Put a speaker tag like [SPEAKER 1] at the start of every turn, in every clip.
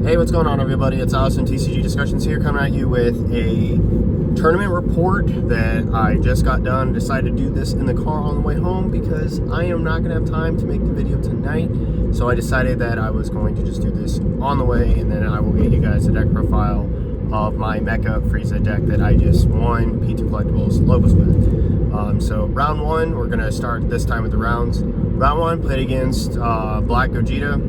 [SPEAKER 1] Hey, what's going on, everybody? It's Austin TCG Discussions here, coming at you with a tournament report that I just got done. Decided to do this in the car on the way home because I am not going to have time to make the video tonight. So I decided that I was going to just do this on the way, and then I will get you guys a deck profile of my Mecha Frieza deck that I just won P2 Collectibles Lobos with. So round one, we're going to start this time with the rounds. Round one, played against Black Gogeta,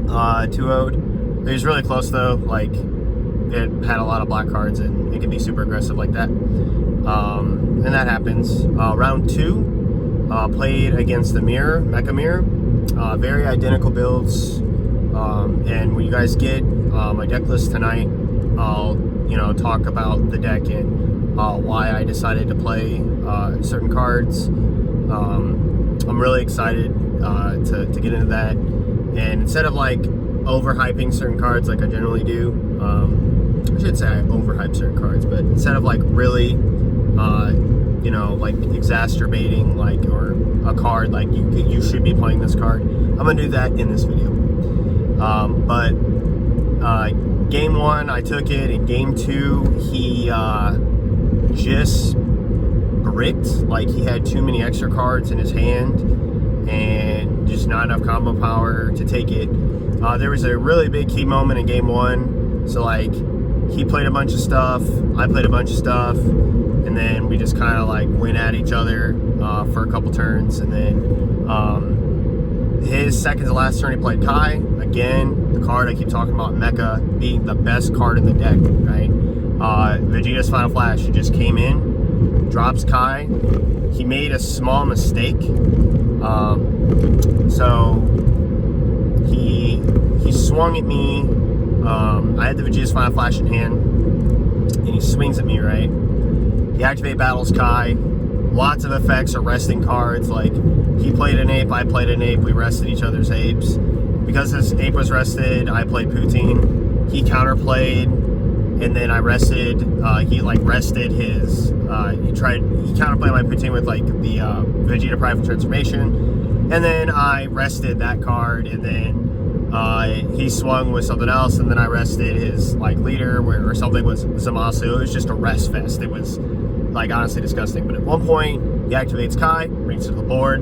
[SPEAKER 1] 2-0'd. It was really close though, like it had a lot of black cards and it can be super aggressive like that. And that happens. Round two, played against the Mecha Mirror. Very identical builds. And when you guys get my deck list tonight, I'll talk about the deck and why I decided to play certain cards. I'm really excited to get into that. And instead of like overhyping certain cards like I generally do, I should say I overhype certain cards, but instead of like really like exacerbating like or a card like you should be playing this card, I'm gonna do that in this video. But game one I took it. In game two he just bricked, like he had too many extra cards in his hand and just not enough combo power to take it. There was a really big key moment in game one. So like he played a bunch of stuff, I played a bunch of stuff, and then we just kind of like went at each other for a couple turns. And then his second to last turn he played Kai. Again, the card I keep talking about, Mecha, being the best card in the deck, right? Vegeta's Final Flash, he just came in, drops Kai. He made a small mistake. So he swung at me. I had the Vegeta's Final Flash in hand, and he swings at me, right? He activate battles Kai. Lots of effects are resting cards. Like he played an ape, I played an ape. We rested each other's apes. Because his ape was rested, I played Poutine. He counterplayed, and then I rested. He like rested his. He counterplayed my Poutine with like the Vegeta Prideful Transformation, and then I rested that card, and then he swung with something else, and then I rested his like leader or something with Zamasu. It was just a rest fest. It was like honestly disgusting. But at one point he activates Kai, brings it to the board,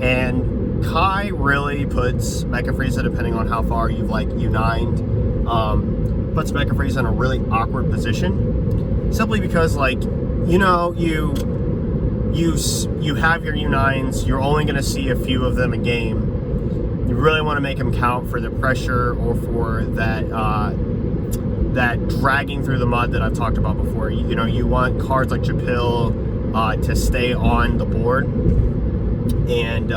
[SPEAKER 1] and Kai really puts Mecha Frieza, depending on how far you've like U9'd, puts Mecha Frieza in a really awkward position, simply because like you have your U9s, you're only going to see a few of them a game. You really want to make them count for the pressure or for that that dragging through the mud that I've talked about before. You want cards like Chapil to stay on the board, and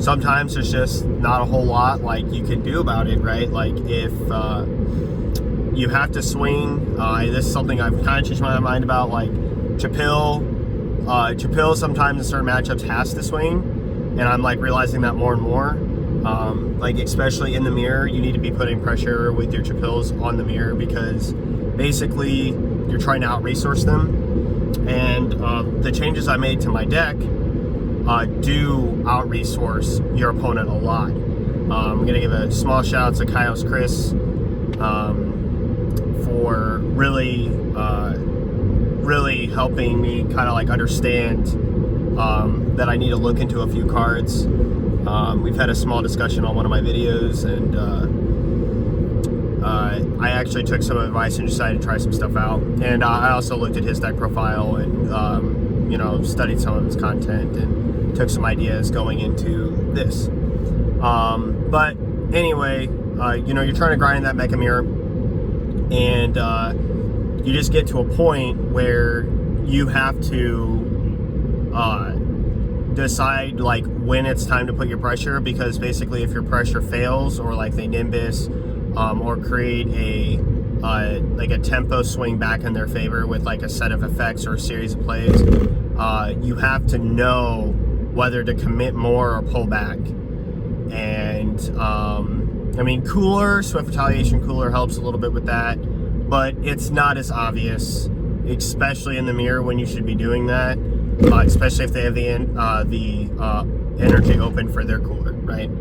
[SPEAKER 1] sometimes there's just not a whole lot like you can do about it, right? Like if you have to swing, this is something I've kind of changed my mind about. Like Chapil sometimes in certain matchups has to swing, and I'm like realizing that more and more. Like especially in the mirror, you need to be putting pressure with your Chapils on the mirror, because basically you're trying to out-resource them. And the changes I made to my deck do out-resource your opponent a lot. I'm going to give a small shout out to KaiosKris for really helping me kind of like understand that I need to look into a few cards. We've had a small discussion on one of my videos, and I actually took some advice and decided to try some stuff out. And I also looked at his deck profile and studied some of his content and took some ideas going into this. But anyway, you're trying to grind that Mecha Mirror, and you just get to a point where you have to decide like when it's time to put your pressure, because basically if your pressure fails, or like they Nimbus or create a tempo swing back in their favor with like a set of effects or a series of plays, you have to know whether to commit more or pull back. And I mean, Swift Retaliation Cooler helps a little bit with that, but it's not as obvious, especially in the mirror, when you should be doing that. Especially if they have the energy open for their cooler, right?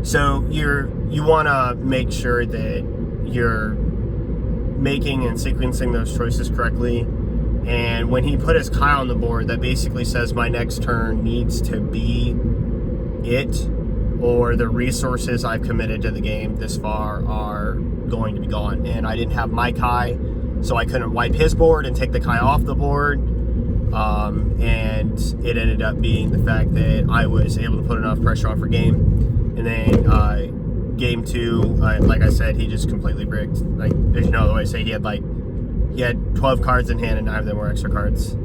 [SPEAKER 1] So you want to make sure that you're making and sequencing those choices correctly. And when he put his Kai on the board, that basically says my next turn needs to be it, or the resources I've committed to the game this far are going to be gone. And I didn't have my Kai, so I couldn't wipe his board and take the Kai off the board. And it ended up being the fact that I was able to put enough pressure on for game. And then game 2, like I said, he just completely bricked. Like, there's no other way to say. He had 12 cards in hand and 9 of them were extra cards.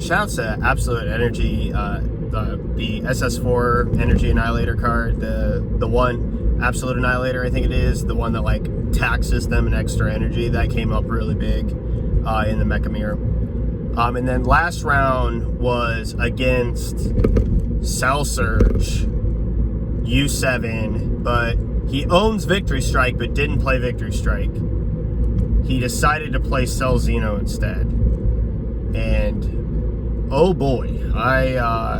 [SPEAKER 1] Shouts to Absolute Energy, the SS4 Energy Annihilator card, the one Absolute Annihilator, I think it is, the one that like taxes them an extra energy, that came up really big in the Mecha mirror. And then last round was against Cell Surge U7, but he owns Victory Strike but didn't play Victory Strike. He decided to play Cell Xeno instead. And oh boy, I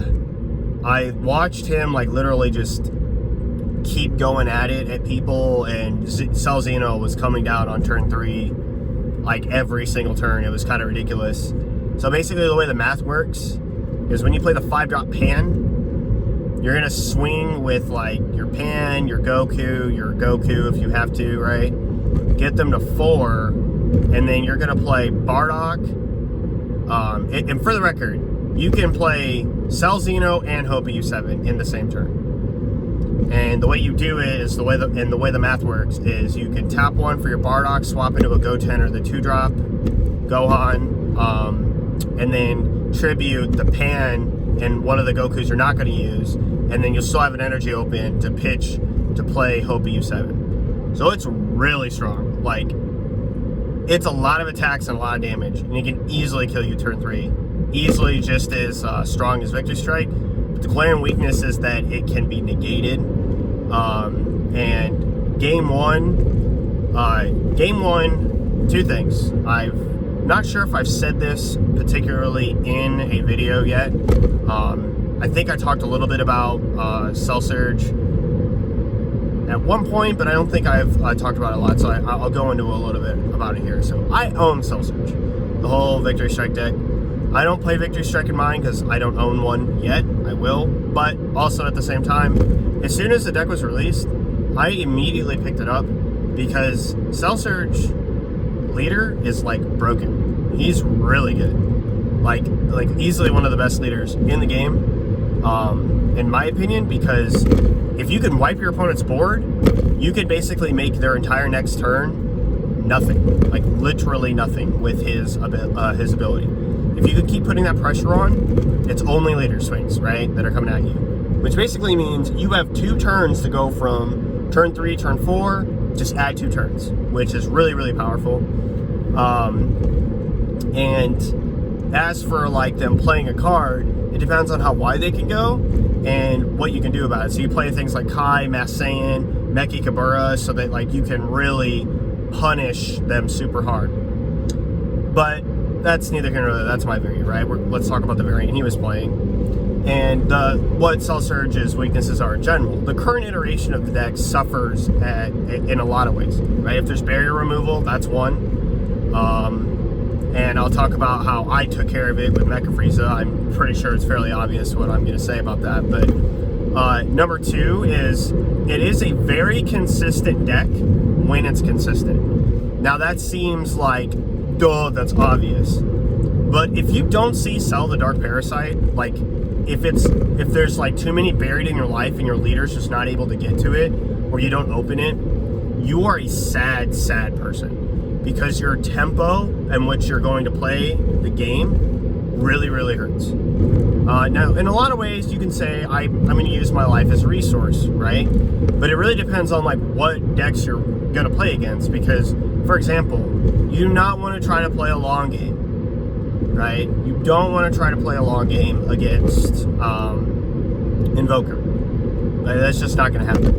[SPEAKER 1] watched him like literally just keep going at it at people, and Cell Xeno was coming down on turn 3 like every single turn. It was kind of ridiculous. So basically the way the math works is when you play the 5-drop Pan, you're gonna swing with like your Pan, your Goku if you have to, right? Get them to 4, and then you're gonna play Bardock. And for the record, you can play Cell Xeno and Hopi U7 in the same turn. And the way you do it is the way the math works is you can tap 1 for your Bardock, swap into a Goten or the 2-drop Gohan, and then tribute the Pan and one of the Gokus you're not going to use, and then you'll still have an energy open to pitch to play Hopi U7. So it's really strong. Like, it's a lot of attacks and a lot of damage, and it can easily kill you turn 3. Easily just as strong as Victory Strike. But the glaring weakness is that it can be negated. And game one, 2 things. I'm not sure if I've said this particularly in a video yet. I think I talked a little bit about Cell Surge at one point, but I don't think I've talked about it a lot, so I'll go into a little bit about it here. So I own Cell Surge, the whole Victory Strike deck. I don't play Victory Strike in mine because I don't own one yet. I will, but also at the same time, as soon as the deck was released, I immediately picked it up because Cell Surge leader is like broken. He's really good, like easily one of the best leaders in the game, in my opinion, because if you can wipe your opponent's board, you can basically make their entire next turn nothing, like literally nothing with his ability. If you could keep putting that pressure on, it's only leader swings, right, that are coming at you. Which basically means you have 2 turns to go from turn 3, turn 4, just add 2 turns, which is really, really powerful. And as for like them playing a card, it depends on how wide they can go and what you can do about it. So you play things like Kai, Mass Saiyan, Mecha Kabura, so that like you can really punish them super hard. But that's neither here nor there. That's my variant, right? Let's talk about the variant he was playing and what Cell Surge's weaknesses are in general. The current iteration of the deck suffers in a lot of ways, right? If there's barrier removal, that's one. And I'll talk about how I took care of it with Mecha Frieza. I'm pretty sure it's fairly obvious what I'm going to say about that. But number 2 is it is a very consistent deck when it's consistent. Now that seems like, duh, that's obvious. But if you don't see Cell the Dark Parasite, like if there's like too many buried in your life and your leader's just not able to get to it, or you don't open it, you are a sad, sad person. Because your tempo and which you're going to play the game really, really hurts. Now, in a lot of ways, you can say, I'm going to use my life as a resource, right? But it really depends on like what decks you're going to play against. Because, for example, you do not want to try to play a long game, right? You don't want to try to play a long game against Invoker. That's just not going to happen.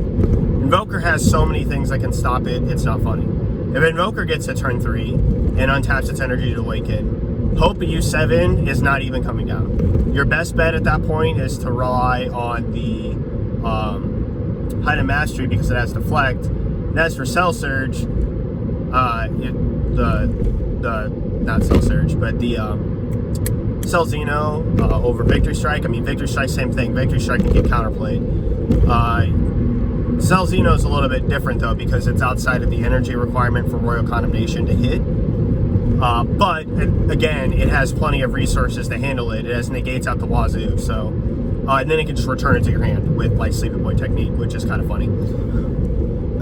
[SPEAKER 1] Invoker has so many things that can stop it, it's not funny. If Invoker gets to turn 3 and untaps its energy to awaken, Hope U7 is not even coming down. Your best bet at that point is to rely on the Height of Mastery because it has Deflect. And as for Cell Surge, not Cell Surge, but the Cell Xeno over Victory Strike. I mean, Victory Strike, same thing. Victory Strike can get counterplayed. Cell Xeno is a little bit different though because it's outside of the energy requirement for Royal Condemnation to hit. But again, it has plenty of resources to handle it. It has negates out the wazoo, so and then it can just return it to your hand with like Sleeping Boy technique, which is kind of funny.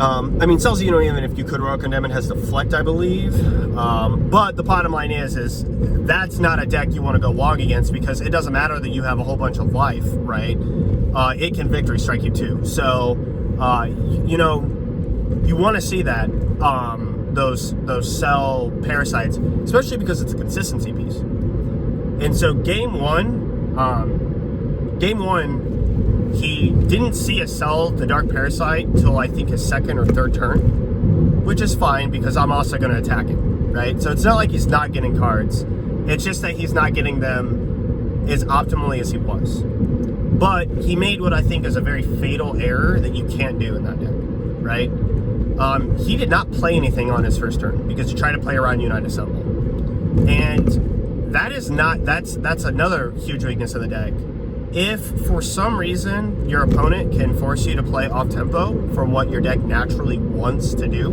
[SPEAKER 1] I mean, Cell Xeno, even if you could Royal Condemn it, has Deflect, I believe. But the bottom line is that's not a deck you want to go log against because it doesn't matter that you have a whole bunch of life, right? It can Victory Strike you too. So, you know, you want to see that, those Cell Parasites, especially because it's a consistency piece. And so game one, he didn't see a Cell the Dark Parasite till I think his second or third turn, which is fine because I'm also going to attack him, right? So it's not like he's not getting cards. It's just that he's not getting them as optimally as he was. But he made what I think is a very fatal error that you can't do in that deck, right? He did not play anything on his first turn because he tried to play around Unite Assemble. And that is not, that's another huge weakness of the deck. If for some reason your opponent can force you to play off tempo from what your deck naturally wants to do,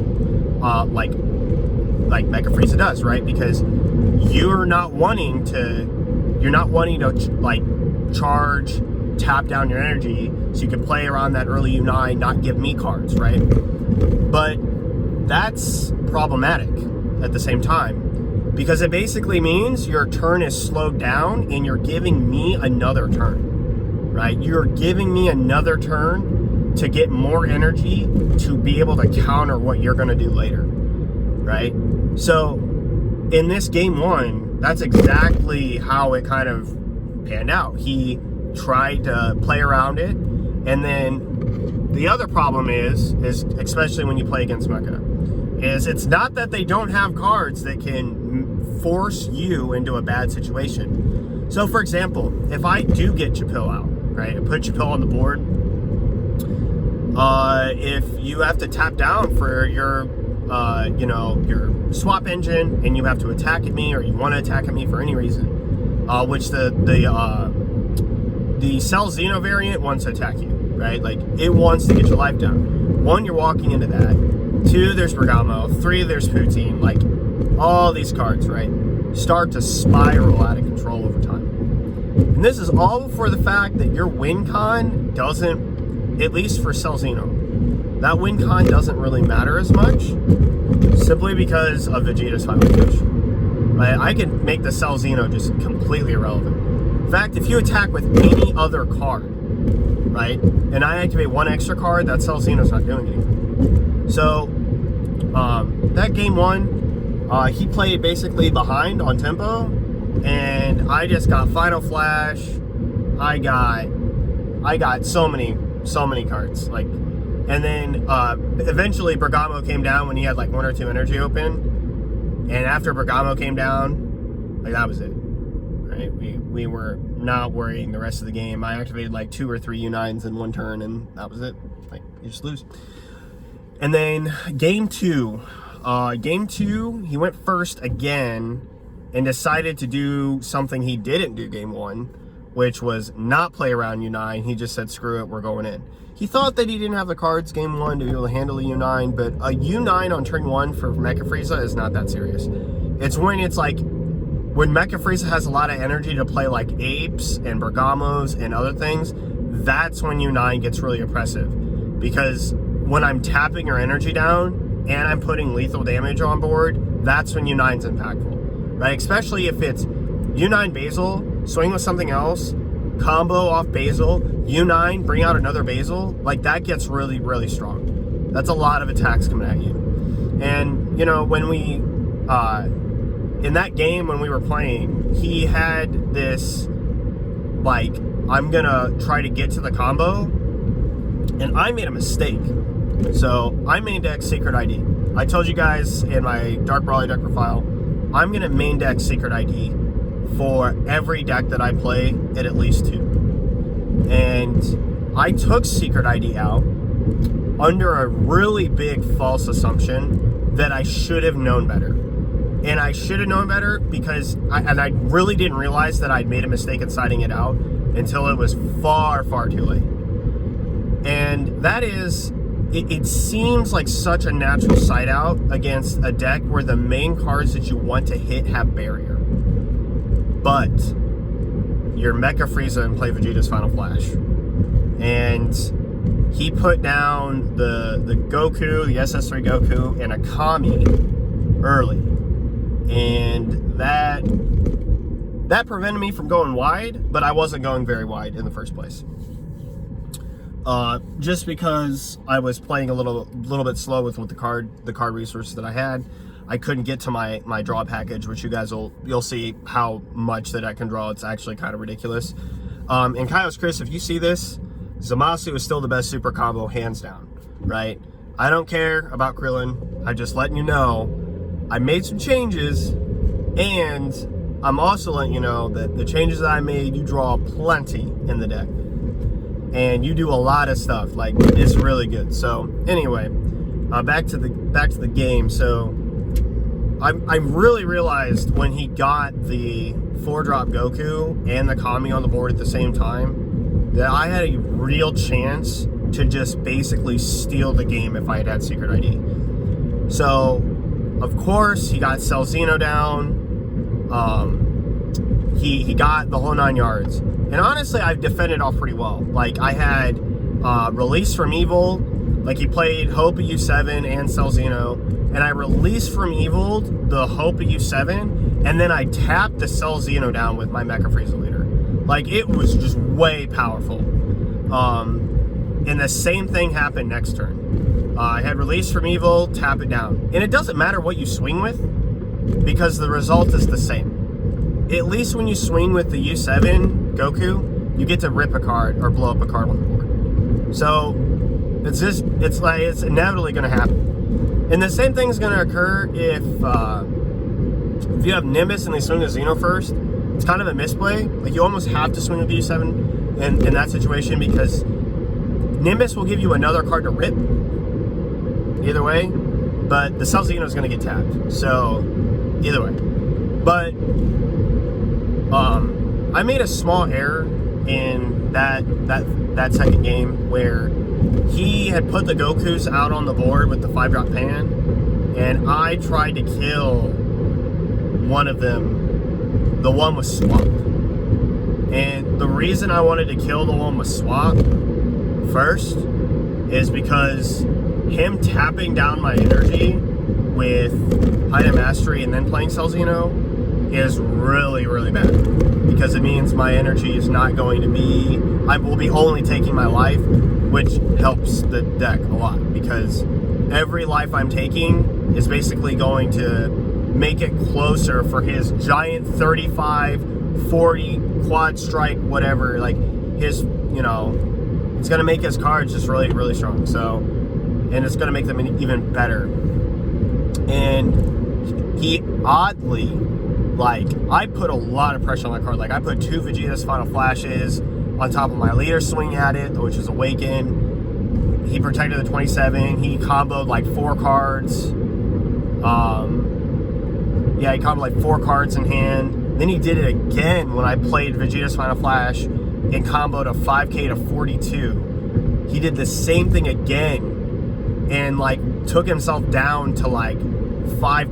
[SPEAKER 1] like Mecha Frieza does, right? Because you're not wanting to like charge, tap down your energy so you can play around that early U9, not give me cards, right? But that's problematic at the same time because it basically means your turn is slowed down and you're giving me another turn, right? You're giving me another turn to get more energy to be able to counter what you're going to do later, right? So in this game one, that's exactly how it kind of panned out. He tried to play around it, and then the other problem is especially when you play against Mecha, is it's not that they don't have cards that can force you into a bad situation. So for example, if I do get Chapil out, right, and put Chapil on the board, if you have to tap down for your you know, your swap engine and you have to attack at me or you want to attack at me for any reason, which the Cell Xeno variant wants to attack you, right? Like, it wants to get your life down. One, you're walking into that. Two, there's Bergamo. Three, there's Poutine. Like, all these cards, right, start to spiral out of control over time. And this is all for the fact that your win con doesn't, at least for Cell Xeno, that win con doesn't really matter as much, simply because of Vegeta's Final Push. Right? I can make the Cell Xeno just completely irrelevant. In fact, if you attack with any other card, right, and I activate one extra card, that Cell Xeno's not doing anything. So, that game one, he played basically behind on tempo, and I just got Final Flash. I got so many cards, like, and then eventually Bergamo came down when he had like 1 or 2 energy open, and after Bergamo came down, like, that was it. Right? We were not worrying the rest of the game. I activated like 2 or 3 U9s in one turn, and that was it. Like, you just lose. And then game two, he went first again and decided to do something he didn't do game one, which was not play around U9. He just said, screw it, we're going in. He thought that he didn't have the cards game one to be able to handle a U9, but a U9 on turn one for Mecha Frieza is not that serious. It's when it's like, when Mecha Frieza has a lot of energy to play like Apes and Bergamos and other things, that's when U9 gets really oppressive. Because when I'm tapping your energy down and I'm putting lethal damage on board, that's when U9's impactful, right? Especially if it's U9 Basil, swing with something else, combo off Basil, U9, bring out another Basil, like, that gets really, really strong. That's a lot of attacks coming at you. And, you know, when we, in that game when we were playing, he had this, like, I'm gonna try to get to the combo, and I made a mistake. So I main deck Secret ID. I told you guys in my Dark Brawly deck profile, I'm gonna main deck Secret ID for every deck that I play at least 2. And I took Secret ID out under a really big false assumption that I should have known better. And I should have known better because I really didn't realize that I'd made a mistake in siding it out until it was far, far too late. And that is, it seems like such a natural side out against a deck where the main cards that you want to hit have barrier. But you're Mecha Frieza and play Vegeta's Final Flash. And he put down the Goku, the SS3 Goku, and a Kami early. And that prevented me from going wide, but I wasn't going very wide in the first place. Just because I was playing a little bit slow with the card resources that I had. I couldn't get to my draw package, which you'll see how much that I can draw. It's actually kind of ridiculous. And KaiosKris, if you see this, Zamasu is still the best super combo, hands down, right? I don't care about Krillin. I'm just letting you know I made some changes, and I'm also letting you know that the changes that I made, you draw plenty in the deck. And you do a lot of stuff. Like, it's really good. So anyway, back to the game. So I really realized when he got the 4-drop Goku and the Kami on the board at the same time that I had a real chance to just basically steal the game if I had Secret ID. So, of course, he got Cell Xeno down. He got the whole 9 yards. And honestly, I've defended off pretty well. Like, I had Release from Evil. Like, he played Hope of U7 and Cell Xeno. And I released from Evil the Hope of U7. And then I tapped the Cell Xeno down with my Mecha Frieza leader. Like, it was just way powerful. And the same thing happened next turn. I had Release from Evil, tap it down. And it doesn't matter what you swing with, because the result is the same. At least when you swing with the U7 Goku, you get to rip a card or blow up a card on the board. So it's inevitably going to happen. And the same thing is going to occur if you have Nimbus and they swing the Xeno first. It's kind of a misplay. Like, you almost have to swing with the U7 in that situation, because Nimbus will give you another card to rip either way, but the Cell Xeno is going to get tapped. So either way. But I made a small error in that second game where he had put the Gokus out on the board with the 5-drop pan, and I tried to kill one of them. The one was Swap. And the reason I wanted to kill the one with Swap first is because him tapping down my energy with Height of Mastery and then playing Cell Xeno is really, really bad, because it means my energy is not going to be, I will be only taking my life, which helps the deck a lot, because every life I'm taking is basically going to make it closer for his giant 35, 40 quad strike, whatever, like his, it's going to make his cards just really, really strong. So, and it's going to make them even better. And he oddly, like, I put a lot of pressure on that card. Like, I put 2 Vegeta's Final Flashes on top of my leader swing at it, which is Awaken. He protected the 27. He comboed like 4 cards. Yeah, he comboed like 4 cards in hand. Then he did it again when I played Vegeta's Final Flash and comboed a 5k to 42. He did the same thing again and like took himself down to like 4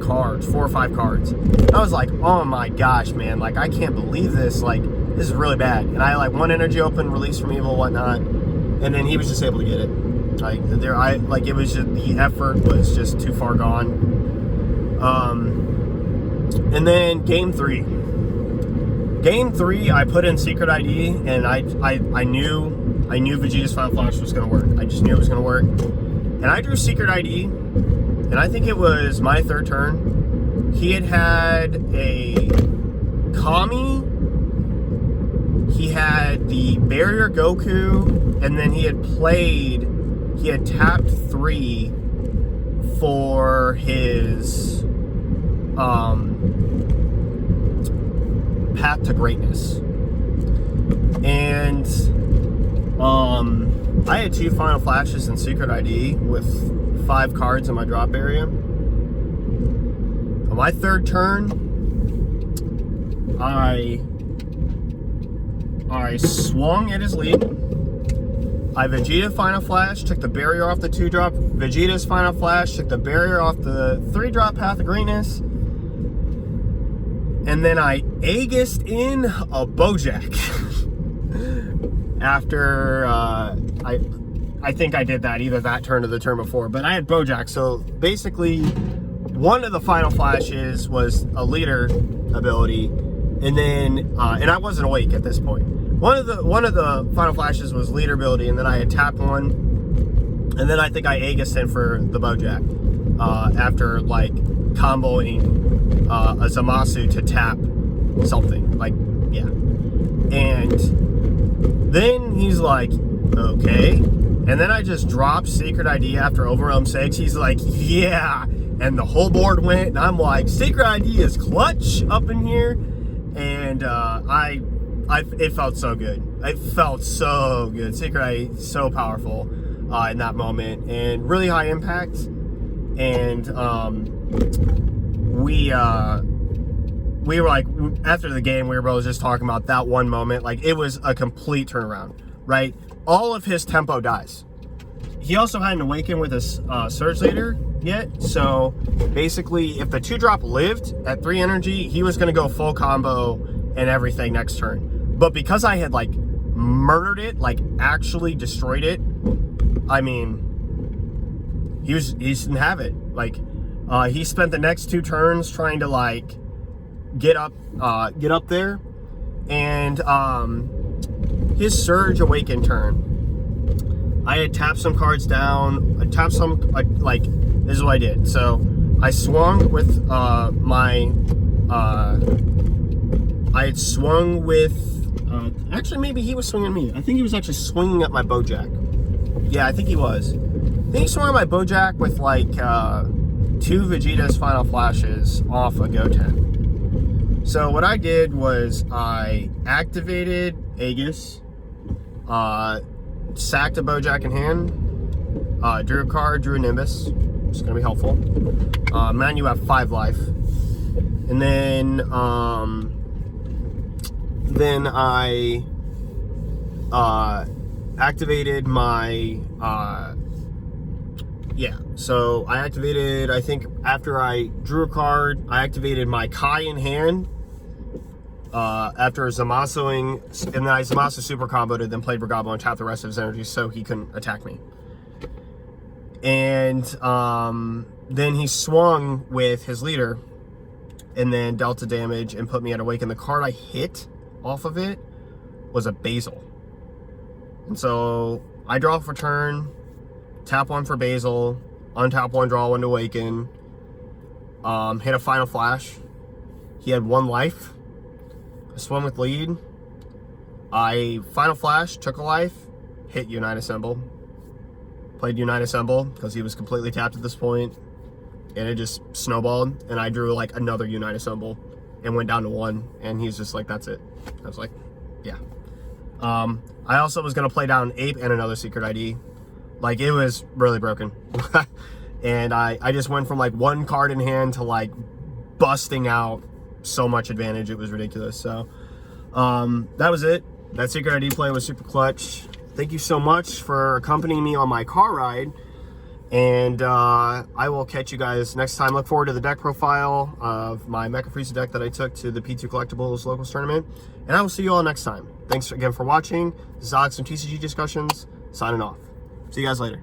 [SPEAKER 1] or 5 cards. I was like, oh my gosh, man, like, I can't believe this. Like, this is really bad. And I like 1 energy open, Release from Evil, whatnot, and then he was just able to get it. Like, it was just, the effort was just too far gone. And then game 3, I put in Secret ID, and I knew Vegeta's Final Flash was going to work. I just knew it was going to work. And I drew Secret ID, and I think it was my 3rd turn. He had a Kami, he had the Barrier Goku, and then he had tapped 3 for his path to greatness. And I had 2 final flashes in Secret ID with 5 cards in my drop area. On my 3rd turn, I swung at his lead. I Vegeta final flash, took the barrier off the 2-drop. Vegeta's final flash, took the barrier off the 3-drop path of greatness. And then I Aegis in a Bojack. After, I think I did that either that turn or the turn before, but I had Bojack. So basically, one of the final flashes was a leader ability. And then, and I wasn't awake at this point. One of the final flashes was leader ability, and then I had tapped one, and then I think I Aegis in for the Bojack after like comboing a Zamasu to tap something, like, yeah. And then he's like, okay, and then I just dropped Secret ID after Overwhelm 6. He's like, yeah, and the whole board went, and I'm like, Secret ID is clutch up in here, and it felt so good. It felt so good. Secret ID, so powerful in that moment, and really high impact. And we were like, after the game, we were both just talking about that one moment. Like, it was a complete turnaround, right? All of his tempo dies. He also hadn't awakened with his Surge Leader yet, so basically, if the 2-drop lived at 3 energy, he was going to go full combo and everything next turn. But because I had, like, murdered it, like, actually destroyed it, I mean, he didn't have it. Like, he spent the next 2 turns trying to, like, get up there, and his Surge Awaken turn, I had tapped some cards down. I tapped some, like, this is what I did. So I swung with I had swung with, actually maybe he was swinging at me. I think he was actually swinging at my Bojack. Yeah, I think he was. I think he swung at my Bojack with like 2 Vegeta's final flashes off a Goten. So what I did was I activated Aegis, sacked a Bojack in hand, drew a card, drew a Nimbus. It's gonna be helpful. Man, you have 5 life. And then I activated my so I activated, I think after I drew a card, I activated my Kai in hand after Zamasoing, and then I Zamasu super comboed it, then played Brigabo and tapped the rest of his energy so he couldn't attack me. And then he swung with his leader and then delta damage and put me at Awaken. The card I hit off of it was a Basil. And so I draw for turn, tap 1 for Basil, untap 1, draw 1 to Awaken, hit a final flash. He had 1 life. I swung with lead. I final flash, took a life, hit Unite Assemble. Played Unite Assemble because he was completely tapped at this point, and it just snowballed, and I drew like another Unite Assemble and went down to 1, and he's just like, that's it. I was like, yeah. I also was gonna play down Ape and another Secret ID. Like, it was really broken. And I just went from like 1 card in hand to like busting out so much advantage. It was ridiculous. So that was it. That Secret ID play was super clutch. Thank you so much for accompanying me on my car ride, and I will catch you guys next time. Look forward to the deck profile of my Mecha Frieza deck that I took to the P2 Collectibles Locals Tournament, and I will see you all next time. Thanks again for watching. This is Alex from TCG Discussions, signing off. See you guys later.